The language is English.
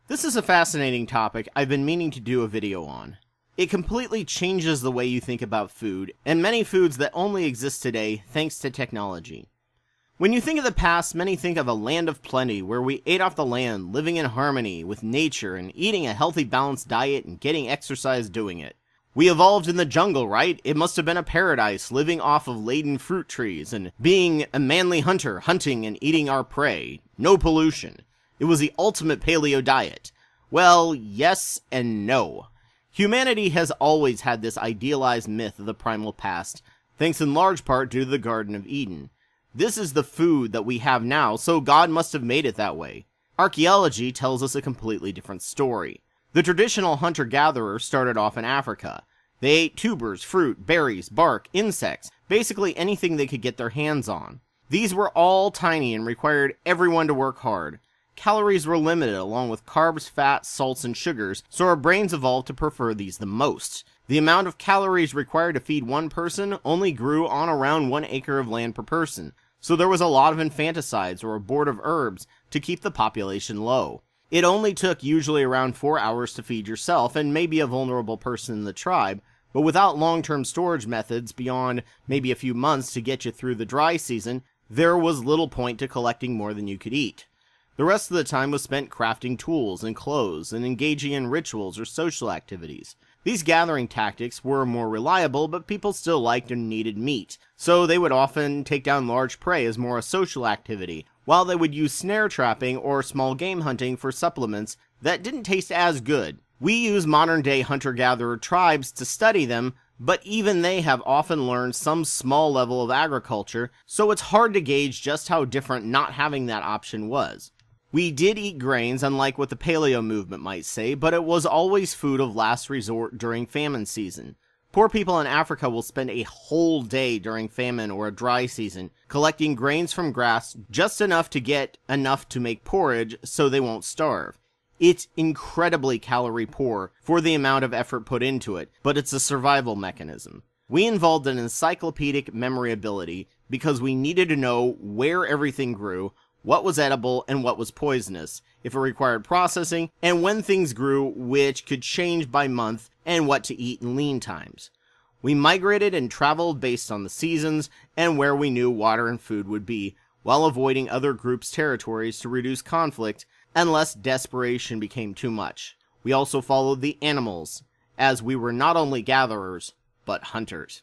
This is a fascinating topic I've been meaning to do a video on. It completely changes the way you think about food, and many foods that only exist today thanks to technology. When you think of the past, many think of a land of plenty where we ate off the land, living in harmony with nature and eating a healthy, balanced diet and getting exercise doing it. We evolved in the jungle, right? It must have been a paradise, living off of laden fruit trees and being a manly hunter, hunting and eating our prey. No pollution. It was the ultimate paleo diet. Well, yes and no. Humanity has always had this idealized myth of the primal past, thanks in large part due to the Garden of Eden. This is the food that we have now, so God must have made it that way. Archaeology tells us a completely different story. The traditional hunter-gatherer started off in Africa. They ate tubers, fruit, berries, bark, insects, basically anything they could get their hands on. These were all tiny and required everyone to work hard. Calories were limited along with carbs, fats, salts, and sugars, so our brains evolved to prefer these the most. The amount of calories required to feed one person only grew on around 1 acre of land per person, so there was a lot of infanticides or abort of herbs to keep the population low. It only took usually around 4 hours to feed yourself and maybe a vulnerable person in the tribe, but without long-term storage methods beyond maybe a few months to get you through the dry season, there was little point to collecting more than you could eat. The rest of the time was spent crafting tools and clothes and engaging in rituals or social activities. These gathering tactics were more reliable, but people still liked and needed meat, so they would often take down large prey as more a social activity, while they would use snare trapping or small game hunting for supplements that didn't taste as good. We use modern-day hunter-gatherer tribes to study them, but even they have often learned some small level of agriculture, so it's hard to gauge just how different not having that option was. We did eat grains, unlike what the paleo movement might say, but it was always food of last resort during famine season. Poor people in Africa will spend a whole day during famine or a dry season collecting grains from grass, just enough to get enough to make porridge so they won't starve. It's incredibly calorie poor for the amount of effort put into it, but it's a survival mechanism. We involved an encyclopedic memory ability because we needed to know where everything grew, what was edible and what was poisonous, if it required processing, and when things grew, which could change by month, and what to eat in lean times. We migrated and traveled based on the seasons and where we knew water and food would be, while avoiding other groups' territories to reduce conflict unless desperation became too much. We also followed the animals, as we were not only gatherers, but hunters.